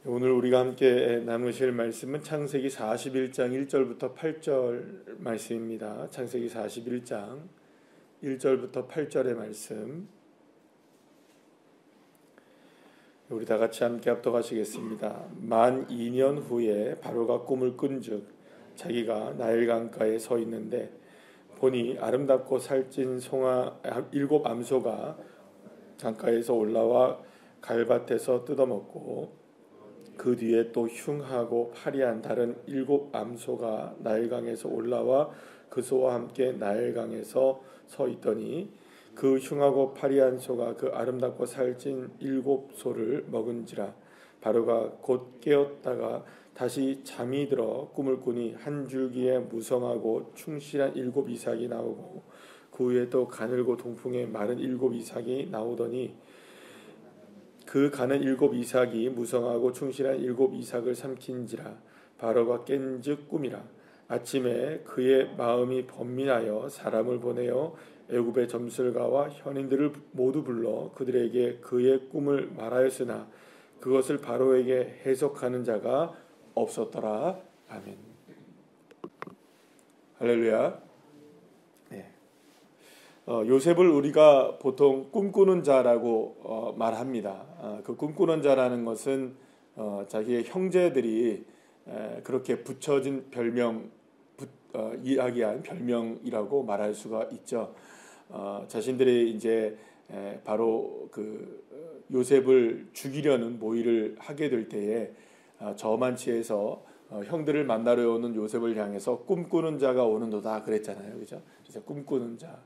오늘 우리가 함께 나누실 말씀은 창세기 41장 1절부터 8절 말씀입니다. 창세기 41장 1절부터 8절의 말씀 우리 다 같이 함께 합독하시겠습니다. 만 2년 후에 바로가 꿈을 꾼즉 자기가 나일강가에 서 있는데 보니 아름답고 살찐 송아 7 암소가 강가에서 올라와 갈밭에서 뜯어먹고 그 뒤에 또 흉하고 파리한 다른 7 암소가 나일강에서 올라와 그 소와 함께 나일강에서 서 있더니 그 흉하고 파리한 소가 그 아름답고 살찐 7 소를 먹은지라. 바로가 곧 깨었다가 다시 잠이 들어 꿈을 꾸니 한 줄기에 무성하고 충실한 7 이삭이 나오고 그 후에 또 가늘고 동풍에 마른 7 이삭이 나오더니 그 가는 7 이삭이 무성하고 충실한 7 이삭을 삼킨지라. 바로가 깬즉 꿈이라. 아침에 그의 마음이 번민하여 사람을 보내어 애굽의 점술가와 현인들을 모두 불러 그들에게 그의 꿈을 말하였으나 그것을 바로에게 해석하는 자가 없었더라. 아멘. 할렐루야. 요셉을 우리가 보통 꿈꾸는 자라고 말합니다. 그 꿈꾸는 자라는 것은 자기의 형제들이 그렇게 붙여진 별명, 이야기한 별명이라고 말할 수가 있죠. 자신들이 이제 바로 그 요셉을 죽이려는 모의를 하게 될 때에 저만치에서 형들을 만나러 오는 요셉을 향해서 꿈꾸는 자가 오는도다 그랬잖아요, 그죠? 그래서 꿈꾸는 자.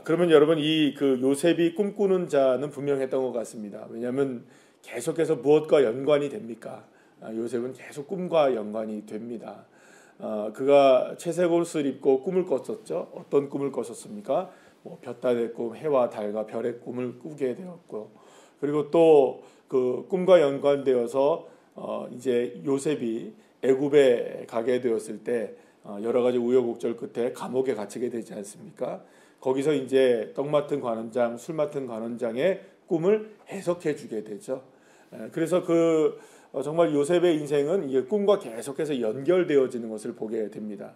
그러면 여러분 이 그 요셉이 꿈꾸는 자는 분명했던 것 같습니다. 왜냐하면 계속해서 무엇과 연관이 됩니까? 요셉은 계속 꿈과 연관이 됩니다. 그가 채색 옷을 입고 꿈을 꿨었죠. 어떤 꿈을 꿨었습니까? 볕달의 꿈, 해와 달과 별의 꿈을 꾸게 되었고, 그리고 또 그 꿈과 연관되어서 이제 요셉이 애굽에 가게 되었을 때 여러 가지 우여곡절 끝에 감옥에 갇히게 되지 않습니까? 거기서 이제 떡 맡은 관원장, 술 맡은 관원장의 꿈을 해석해 주게 되죠. 그래서 그 정말 요셉의 인생은 이게 꿈과 계속해서 연결되어지는 것을 보게 됩니다.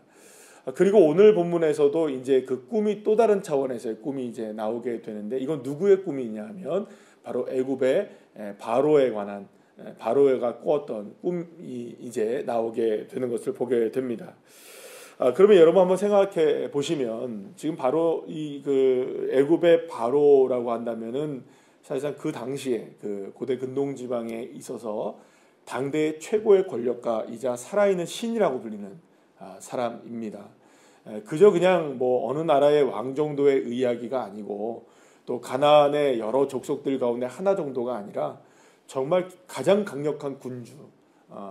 그리고 오늘 본문에서도 이제 그 꿈이 또 다른 차원에서의 꿈이 이제 나오게 되는데 이건 누구의 꿈이냐 하면 바로 애굽의 바로에 관한 바로가 꾸었던 꿈이 이제 나오게 되는 것을 보게 됩니다. 그러면 여러분 한번 생각해 보시면 지금 바로 이 그 애굽의 바로라고 한다면은 사실상 그 당시에 그 고대 근동 지방에 있어서 당대의 최고의 권력가이자 살아있는 신이라고 불리는 사람입니다. 그저 그냥 뭐 어느 나라의 왕 정도의 이야기가 아니고 또 가나안의 여러 족속들 가운데 하나 정도가 아니라 정말 가장 강력한 군주,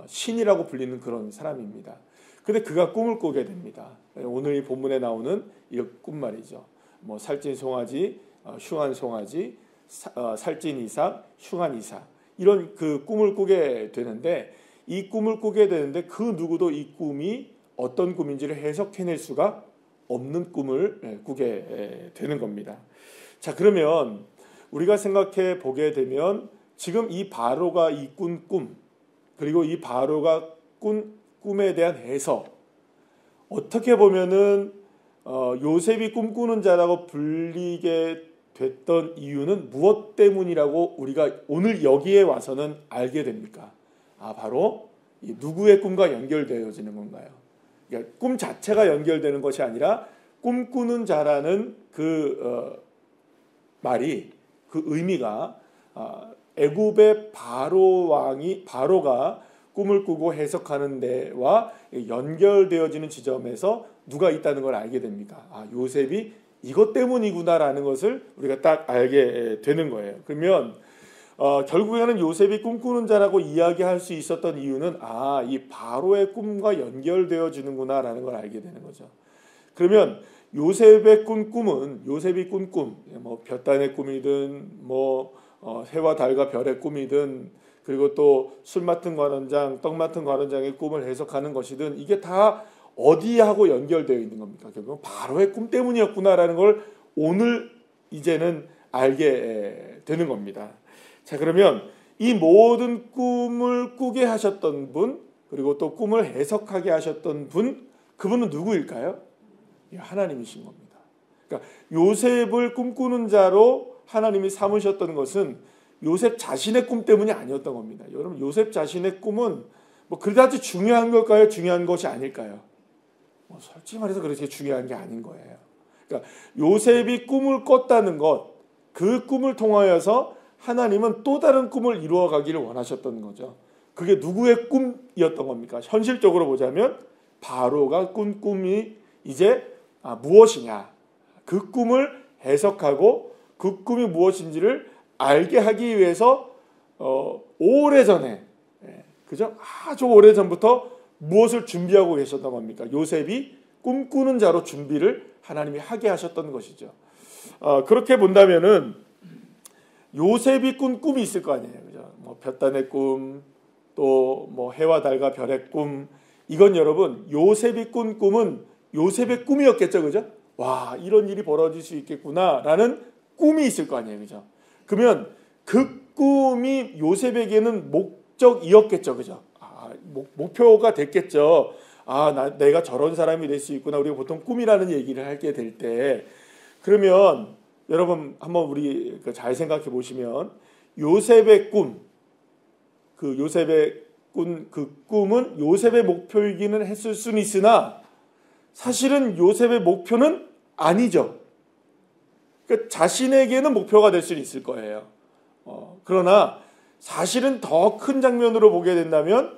신이라고 불리는 그런 사람입니다. 근데 그가 꿈을 꾸게 됩니다. 오늘 이 본문에 나오는 이 꿈 말이죠. 뭐 살찐 송아지, 흉한 송아지, 살찐 이삭, 흉한 이삭 이런 그 꿈을 꾸게 되는데 이 꿈을 꾸게 되는데 그 누구도 이 꿈이 어떤 꿈인지를 해석해낼 수가 없는 꿈을 꾸게 되는 겁니다. 자, 그러면 우리가 생각해 보게 되면 지금 이 바로가 이 꾼 꿈 그리고 이 바로가 꾼 꿈에 대한 해석 어떻게 보면은 요셉이 꿈꾸는 자라고 불리게 됐던 이유는 무엇 때문이라고 우리가 오늘 여기에 와서는 알게 됩니까? 바로 이 누구의 꿈과 연결되어지는 건가요? 그러니까 꿈 자체가 연결되는 것이 아니라 꿈꾸는 자라는 그 말이 그 의미가 애굽의 바로가 꿈을 꾸고 해석하는 데와 연결되어지는 지점에서 누가 있다는 걸 알게 됩니까? 요셉이 이것 때문이구나라는 것을 우리가 딱 알게 되는 거예요. 그러면 결국에는 요셉이 꿈꾸는 자라고 이야기할 수 있었던 이유는 이 바로의 꿈과 연결되어지는구나라는 걸 알게 되는 거죠. 그러면 요셉이 꾼 꿈, 뭐 볕단의 꿈이든 뭐 해와 달과 별의 꿈이든 그리고 또 술 맡은 관원장, 떡 맡은 관원장의 꿈을 해석하는 것이든 이게 다 어디하고 연결되어 있는 겁니까? 결국 바로의 꿈 때문이었구나라는 걸 오늘 이제는 알게 되는 겁니다. 자, 그러면 이 모든 꿈을 꾸게 하셨던 분, 그리고 또 꿈을 해석하게 하셨던 분, 그분은 누구일까요? 하나님이신 겁니다. 그러니까 요셉을 꿈꾸는 자로 하나님이 삼으셨던 것은 요셉 자신의 꿈 때문이 아니었던 겁니다. 여러분, 요셉 자신의 꿈은 뭐 그다지 중요한 걸까요? 중요한 것이 아닐까요? 솔직히 말해서 그렇게 중요한 게 아닌 거예요. 그러니까 요셉이 꿈을 꿨다는 것, 그 꿈을 통하여서 하나님은 또 다른 꿈을 이루어 가기를 원하셨던 거죠. 그게 누구의 꿈이었던 겁니까? 현실적으로 보자면 바로가 꾼 꿈이 이제 무엇이냐, 그 꿈을 해석하고 그 꿈이 무엇인지를 알게 하기 위해서 오래전에, 그죠? 아주 오래전부터 무엇을 준비하고 계셨던 겁니까? 요셉이 꿈꾸는 자로 준비를 하나님이 하게 하셨던 것이죠. 그렇게 본다면은 요셉이 꾼 꿈이 있을 거 아니에요, 그죠? 뭐 볕단의 꿈, 또 뭐 해와 달과 별의 꿈. 이건 여러분, 요셉이 꾼 꿈은 요셉의 꿈이었겠죠, 그죠? 와, 이런 일이 벌어질 수 있겠구나라는 꿈이 있을 거 아니에요, 그죠? 그러면 그 꿈이 요셉에게는 목적이었겠죠, 그죠? 목표가 됐겠죠. 내가 저런 사람이 될 수 있구나. 우리가 보통 꿈이라는 얘기를 하게 될 때, 그러면 여러분 한번 우리 잘 생각해 보시면 요셉의 꿈, 그 요셉의 그 꿈은 요셉의 목표이기는 했을 수는 있으나 사실은 요셉의 목표는 아니죠. 그러니까 자신에게는 목표가 될 수는 있을 거예요. 그러나 사실은 더 큰 장면으로 보게 된다면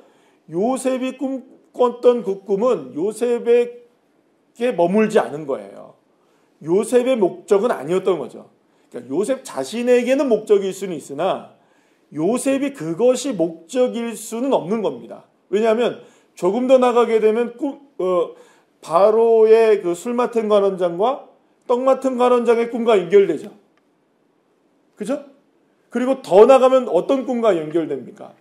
요셉이 꿈꿨던 그 꿈은 요셉에게 머물지 않은 거예요. 요셉의 목적은 아니었던 거죠. 그러니까 요셉 자신에게는 목적일 수는 있으나 요셉이 그것이 목적일 수는 없는 겁니다. 왜냐하면 조금 더 나가게 되면 바로의 그 술 맡은 관원장과 떡 맡은 관원장의 꿈과 연결되죠. 그죠? 그리고 더 나가면 어떤 꿈과 연결됩니까?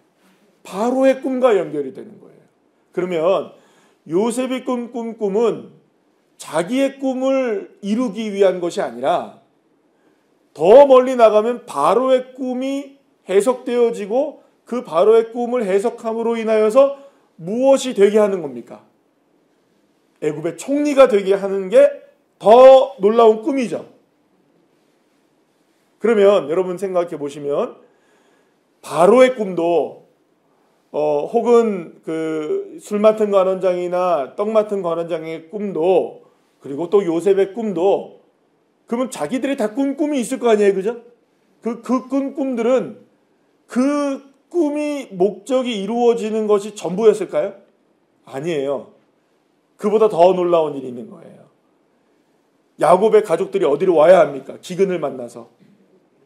바로의 꿈과 연결이 되는 거예요. 그러면 요셉이 꾼 꿈은 자기의 꿈을 이루기 위한 것이 아니라 더 멀리 나가면 바로의 꿈이 해석되어지고 그 바로의 꿈을 해석함으로 인하여서 무엇이 되게 하는 겁니까? 애굽의 총리가 되게 하는 게 더 놀라운 꿈이죠. 그러면 여러분 생각해 보시면 바로의 꿈도 혹은 그 술 맡은 관원장이나 떡 맡은 관원장의 꿈도 그리고 또 요셉의 꿈도 그러면 자기들이 다 꾼 꿈이 있을 거 아니에요, 그죠? 그 꾼 꿈들은 그 꿈이 목적이 이루어지는 것이 전부였을까요? 아니에요. 그보다 더 놀라운 일이 있는 거예요. 야곱의 가족들이 어디로 와야 합니까? 기근을 만나서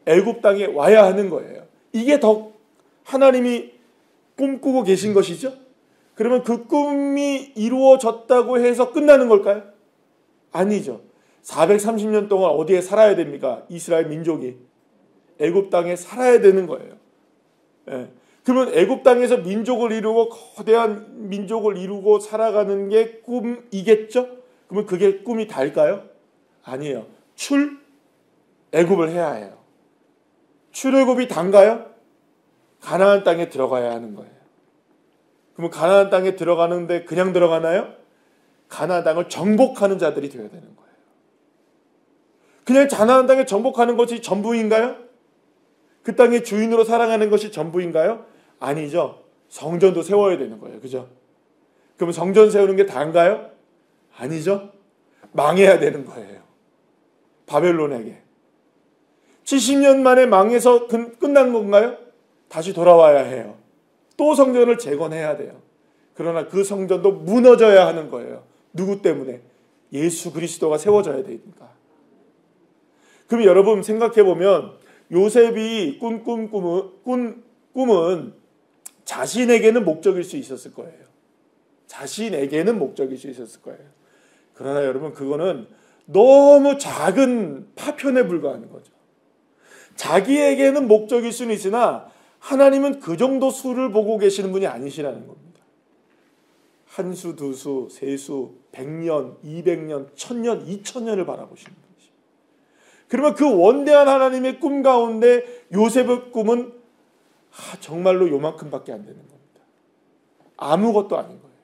애굽 땅에 와야 하는 거예요. 이게 더 하나님이 꿈꾸고 계신 것이죠. 그러면 그 꿈이 이루어졌다고 해서 끝나는 걸까요? 아니죠. 430년 동안 어디에 살아야 됩니까? 이스라엘 민족이 애굽 땅에 살아야 되는 거예요. 예. 그러면 애굽 땅에서 민족을 이루고 거대한 민족을 이루고 살아가는 게 꿈이겠죠? 그러면 그게 꿈이 달까요? 아니에요. 애굽을 해야 해요. 출애굽이 단가요? 가나안 땅에 들어가야 하는 거예요. 그러면 가나안 땅에 들어가는데 그냥 들어가나요? 가나안 땅을 정복하는 자들이 되어야 되는 거예요. 그냥 가나안 땅에 정복하는 것이 전부인가요? 그 땅의 주인으로 살아가는 것이 전부인가요? 아니죠. 성전도 세워야 되는 거예요. 그죠? 그럼 성전 세우는 게 다인가요? 아니죠. 망해야 되는 거예요. 바벨론에게. 70년 만에 망해서 끝난 건가요? 다시 돌아와야 해요. 또 성전을 재건해야 돼요. 그러나 그 성전도 무너져야 하는 거예요. 누구 때문에? 예수 그리스도가 세워져야 되니까. 그럼 여러분 생각해 보면 요셉이 꾼 꿈은 자신에게는 목적일 수 있었을 거예요. 자신에게는 목적일 수 있었을 거예요. 그러나 여러분 그거는 너무 작은 파편에 불과한 거죠. 자기에게는 목적일 수는 있으나 하나님은 그 정도 수를 보고 계시는 분이 아니시라는 겁니다. 한 수, 두 수, 세 수, 100년, 200년, 1000년, 2000년을 바라보시는 분이죠. 그러면 그 원대한 하나님의 꿈 가운데 요셉의 꿈은 정말로 요만큼밖에 안 되는 겁니다. 아무것도 아닌 거예요.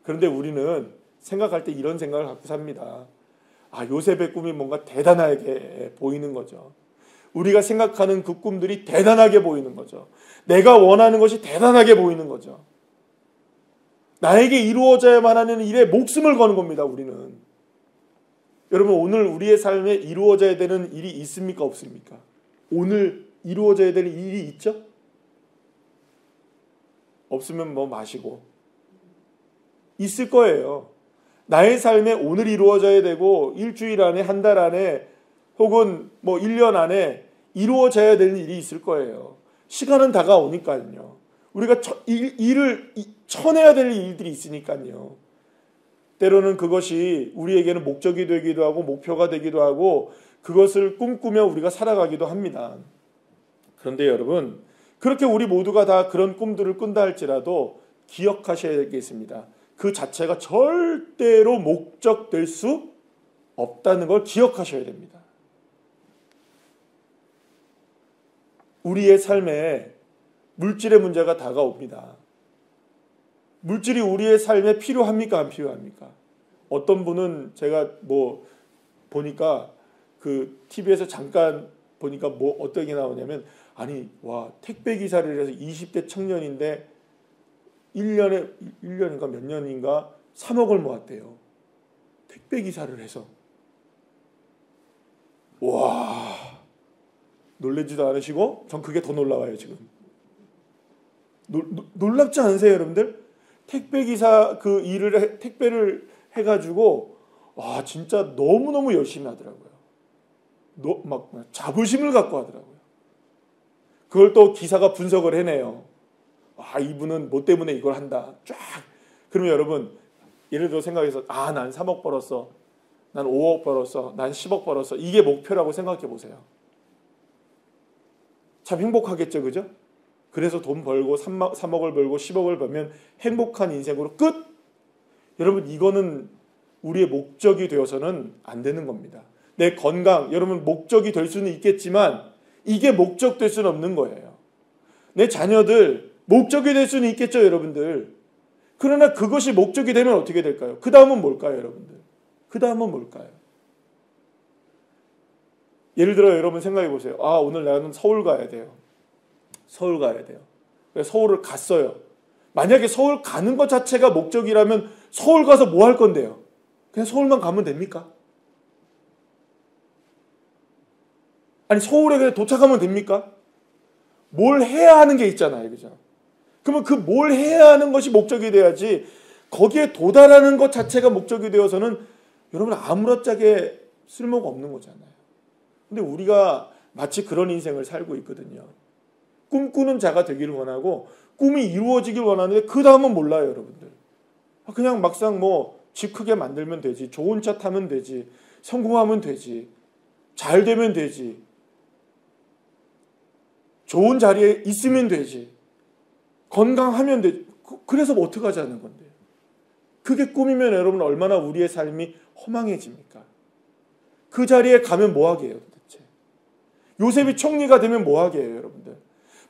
그런데 우리는 생각할 때 이런 생각을 갖고 삽니다. 요셉의 꿈이 뭔가 대단하게 보이는 거죠. 우리가 생각하는 그 꿈들이 대단하게 보이는 거죠. 내가 원하는 것이 대단하게 보이는 거죠. 나에게 이루어져야만 하는 일에 목숨을 거는 겁니다. 우리는. 여러분, 오늘 우리의 삶에 이루어져야 되는 일이 있습니까? 없습니까? 오늘 이루어져야 될 일이 있죠? 없으면 뭐 마시고. 있을 거예요. 나의 삶에 오늘 이루어져야 되고 일주일 안에, 한 달 안에, 혹은 뭐 1년 안에 이루어져야 되는 일이 있을 거예요. 시간은 다가오니까요. 우리가 일을 쳐내야 될 일들이 있으니까요. 때로는 그것이 우리에게는 목적이 되기도 하고 목표가 되기도 하고 그것을 꿈꾸며 우리가 살아가기도 합니다. 그런데 여러분, 그렇게 우리 모두가 다 그런 꿈들을 꾼다 할지라도 기억하셔야겠습니다. 그 자체가 절대로 목적될 수 없다는 걸 기억하셔야 됩니다. 우리의 삶에 물질의 문제가 다가옵니다. 물질이 우리의 삶에 필요합니까? 안 필요합니까? 어떤 분은 제가 보니까 그 TV에서 잠깐 보니까 어떤 게 나오냐면, 택배 기사를 해서 20대 청년인데 1년인가 몇 년인가 3억을 모았대요. 택배 기사를 해서. 와, 놀라지도 않으시고 전 그게 더 놀라워요 지금. 놀랍지 않으세요 여러분들? 택배 기사 그 일을 택배를 해가지고 진짜 너무너무 열심히 하더라고요. 막 자부심을 갖고 하더라고요. 그걸 또 기사가 분석을 해내요. 이분은 뭐 때문에 이걸 한다. 쫙. 그러면 여러분, 예를 들어 생각해서 난 3억 벌었어. 난 5억 벌었어. 난 10억 벌었어. 이게 목표라고 생각해 보세요. 참 행복하겠죠, 그죠? 그래서 돈 벌고 3억을 벌고 10억을 벌면 행복한 인생으로 끝? 여러분, 이거는 우리의 목적이 되어서는 안 되는 겁니다. 내 건강, 여러분 목적이 될 수는 있겠지만 이게 목적 될 수는 없는 거예요. 내 자녀들 목적이 될 수는 있겠죠, 여러분들. 그러나 그것이 목적이 되면 어떻게 될까요? 그 다음은 뭘까요, 여러분들? 그 다음은 뭘까요? 예를 들어 여러분 생각해 보세요. 오늘 나는 서울 가야 돼요. 서울 가야 돼요. 그래서 서울을 갔어요. 만약에 서울 가는 것 자체가 목적이라면 서울 가서 뭐 할 건데요? 그냥 서울만 가면 됩니까? 아니, 서울에 그냥 도착하면 됩니까? 뭘 해야 하는 게 있잖아요. 그죠? 그러면 그 뭘 해야 하는 것이 목적이 돼야지 거기에 도달하는 것 자체가 목적이 되어서는 여러분 아무렇지게 쓸모가 없는 거잖아요. 근데 우리가 마치 그런 인생을 살고 있거든요. 꿈꾸는 자가 되기를 원하고 꿈이 이루어지길 원하는데 그 다음은 몰라요, 여러분들. 그냥 막상 집 크게 만들면 되지, 좋은 차 타면 되지, 성공하면 되지, 잘 되면 되지, 좋은 자리에 있으면 되지, 건강하면 되지. 그래서 어떻게 하자는 건데요. 그게 꿈이면 여러분 얼마나 우리의 삶이 허망해집니까? 그 자리에 가면 뭐하게 해요 도대체? 요셉이 총리가 되면 뭐하게 해요 여러분들?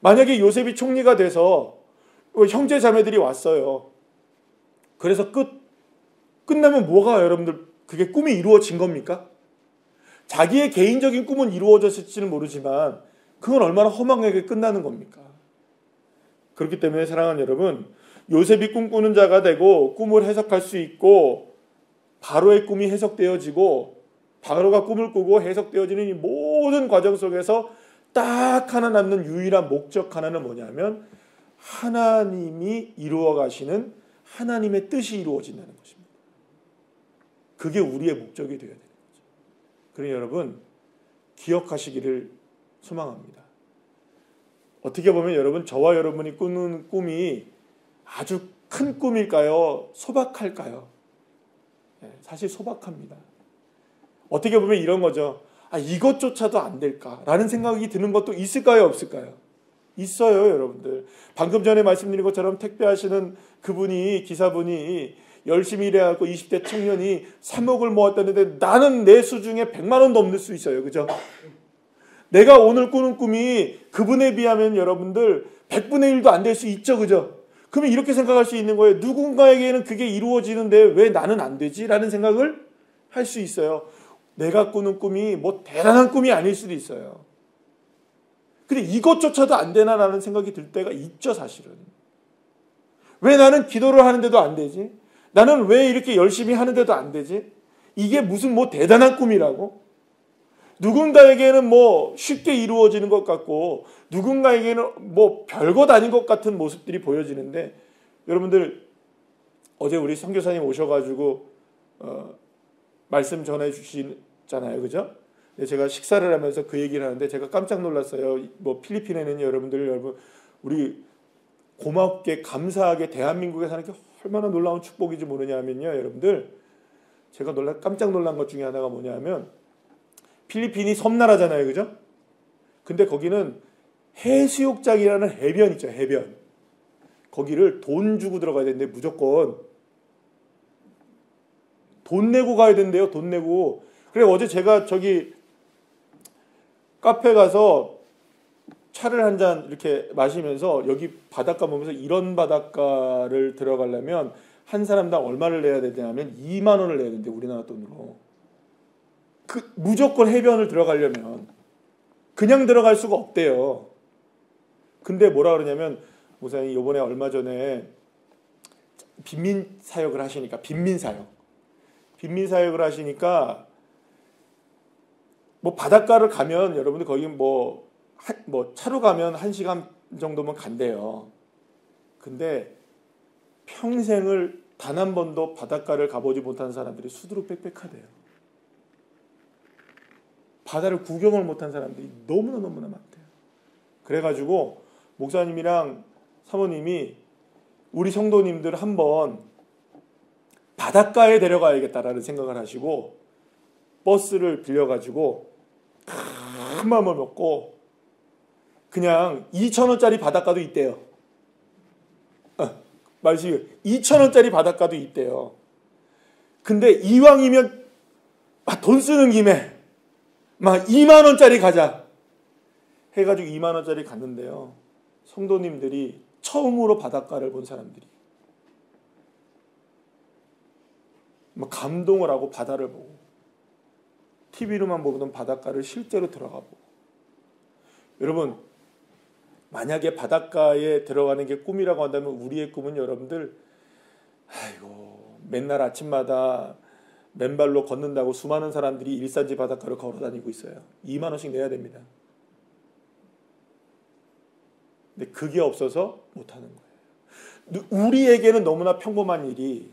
만약에 요셉이 총리가 돼서 형제 자매들이 왔어요. 그래서 끝나면 뭐가 여러분들 그게 꿈이 이루어진 겁니까? 자기의 개인적인 꿈은 이루어졌을지는 모르지만 그건 얼마나 허망하게 끝나는 겁니까? 그렇기 때문에 사랑하는 여러분, 요셉이 꿈꾸는 자가 되고 꿈을 해석할 수 있고 바로의 꿈이 해석되어지고 바로가 꿈을 꾸고 해석되어지는 이 모든 과정 속에서 딱 하나 남는 유일한 목적 하나는 뭐냐면 하나님이 이루어 가시는 하나님의 뜻이 이루어진다는 것입니다. 그게 우리의 목적이 되어야 되는 거죠. 그러니 여러분 기억하시기를 소망합니다. 어떻게 보면 여러분 저와 여러분이 꾸는 꿈이 아주 큰 꿈일까요? 소박할까요? 사실 소박합니다. 어떻게 보면 이런 거죠. 이것조차도 안 될까라는 생각이 드는 것도 있을까요? 없을까요? 있어요, 여러분들. 방금 전에 말씀드린 것처럼 택배하시는 그분이, 기사분이 열심히 일해갖고 20대 청년이 3억을 모았다는데 나는 내 수중에 100만 원도 없을 수 있어요. 그죠? 내가 오늘 꾸는 꿈이 그분에 비하면 여러분들 100분의 1도 안 될 수 있죠. 그죠? 그러면 이렇게 생각할 수 있는 거예요. 누군가에게는 그게 이루어지는데 왜 나는 안 되지? 라는 생각을 할 수 있어요. 내가 꾸는 꿈이 뭐 대단한 꿈이 아닐 수도 있어요. 근데 이것조차도 안 되나라는 생각이 들 때가 있죠, 사실은. 왜 나는 기도를 하는데도 안 되지? 나는 왜 이렇게 열심히 하는데도 안 되지? 이게 무슨 뭐 대단한 꿈이라고? 누군가에게는 뭐 쉽게 이루어지는 것 같고 누군가에게는 뭐 별것 아닌 것 같은 모습들이 보여지는데, 여러분들 어제 우리 선교사님 오셔가지고 말씀 전해 주시잖아요, 그죠? 제가 식사를 하면서 그 얘기를 하는데 제가 깜짝 놀랐어요. 뭐 필리핀에는 여러분 우리 고맙게 감사하게 대한민국에 사는 게 얼마나 놀라운 축복인지 모르냐면요, 여러분들 제가 깜짝 놀란 것 중에 하나가 뭐냐면 필리핀이 섬나라잖아요, 그죠? 근데 거기는 해수욕장이라는 해변 있죠, 해변. 거기를 돈 주고 들어가야 되는데 무조건 돈 내고 가야 된대요, 돈 내고. 그래 어제 제가 저기 카페 가서 차를 한 잔 이렇게 마시면서 여기 바닷가 보면서 이런 바닷가를 들어가려면 한 사람당 얼마를 내야 되냐면 2만 원을 내야 된대, 우리나라 돈으로. 무조건 해변을 들어가려면 그냥 들어갈 수가 없대요. 근데 뭐라 그러냐면 목사님이 이번에 얼마 전에 빈민 사역을 하시니까 빈민 사역을 하시니까 뭐 바닷가를 가면 여러분들 거기 뭐 차로 가면 1시간 정도면 간대요. 근데 평생을 단 한 번도 바닷가를 가보지 못한 사람들이 수두룩 빽빽하대요. 바다를 구경을 못한 사람들이 너무나 많대요. 그래가지고 목사님이랑 사모님이 우리 성도님들 한번 바닷가에 데려가야겠다라는 생각을 하시고 버스를 빌려가지고 큰 마음을 먹고 그냥 2,000원짜리 바닷가도 있대요. 말씀 2,000원짜리 바닷가도 있대요. 근데 이왕이면 돈 쓰는 김에 막 2만 원짜리 가자 해가지고 2만 원짜리 갔는데요. 성도님들이 처음으로 바닷가를 본 사람들이 막 감동을 하고 바다를 보고 TV로만 보던 바닷가를 실제로 들어가 보고. 여러분 만약에 바닷가에 들어가는 게 꿈이라고 한다면 우리의 꿈은 여러분들 맨날 아침마다 맨발로 걷는다고 수많은 사람들이 일산지 바닷가를 걸어 다니고 있어요. 2만 원씩 내야 됩니다. 근데 그게 없어서 못하는 거예요. 우리에게는 너무나 평범한 일이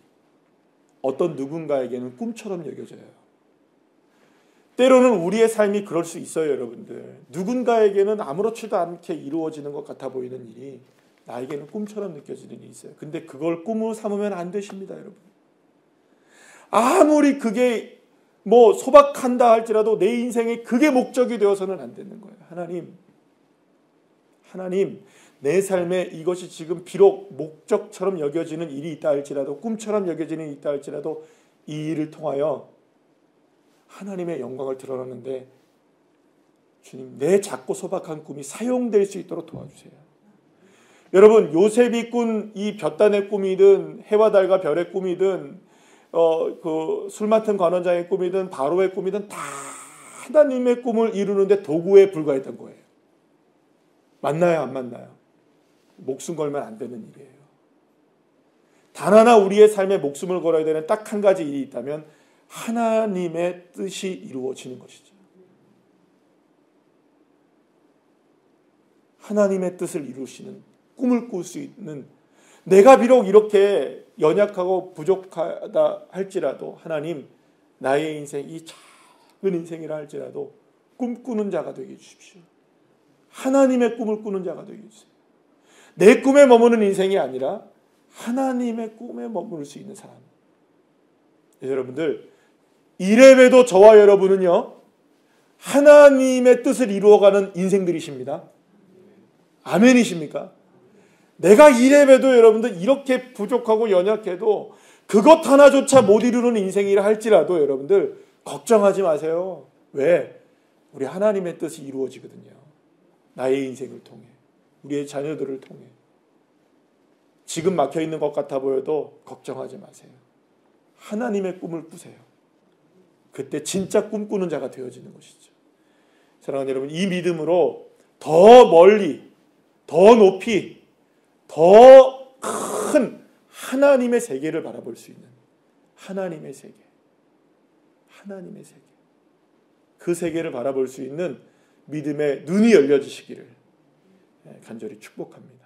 어떤 누군가에게는 꿈처럼 여겨져요. 때로는 우리의 삶이 그럴 수 있어요, 여러분들. 누군가에게는 아무렇지도 않게 이루어지는 것 같아 보이는 일이 나에게는 꿈처럼 느껴지는 일이 있어요. 근데 그걸 꿈으로 삼으면 안 되십니다, 여러분. 아무리 그게 뭐 소박한다 할지라도 내 인생에 그게 목적이 되어서는 안 되는 거예요. 하나님, 내 삶에 이것이 지금 비록 목적처럼 여겨지는 일이 있다 할지라도, 꿈처럼 여겨지는 일이 있다 할지라도 이 일을 통하여 하나님의 영광을 드러나는데 주님, 내 작고 소박한 꿈이 사용될 수 있도록 도와주세요. 여러분, 요셉이 꾼 이 볕단의 꿈이든 해와 달과 별의 꿈이든 그 술 맡은 관원장의 꿈이든 바로의 꿈이든 다 하나님의 꿈을 이루는데 도구에 불과했던 거예요. 맞나요? 안 맞나요? 목숨 걸면 안 되는 일이에요. 단 하나 우리의 삶에 목숨을 걸어야 되는 딱 한 가지 일이 있다면 하나님의 뜻이 이루어지는 것이죠. 하나님의 뜻을 이루시는, 꿈을 꿀 수 있는, 내가 비록 이렇게 연약하고 부족하다 할지라도 하나님, 나의 인생이 작은 인생이라 할지라도 꿈꾸는 자가 되게 해주십시오. 하나님의 꿈을 꾸는 자가 되게 해주세요. 내 꿈에 머무는 인생이 아니라 하나님의 꿈에 머무를 수 있는 사람. 여러분들, 이래봬도 저와 여러분은요, 하나님의 뜻을 이루어가는 인생들이십니다. 아멘이십니까? 내가 이래봬도 여러분들 이렇게 부족하고 연약해도 그것 하나조차 못 이루는 인생이라 할지라도 여러분들 걱정하지 마세요. 왜? 우리 하나님의 뜻이 이루어지거든요. 나의 인생을 통해, 우리의 자녀들을 통해. 지금 막혀있는 것 같아 보여도 걱정하지 마세요. 하나님의 꿈을 꾸세요. 그때 진짜 꿈꾸는 자가 되어지는 것이죠. 사랑하는 여러분, 이 믿음으로 더 멀리, 더 높이, 더 큰 하나님의 세계를 바라볼 수 있는 하나님의 세계, 하나님의 세계, 그 세계를 바라볼 수 있는 믿음의 눈이 열려지시기를 간절히 축복합니다.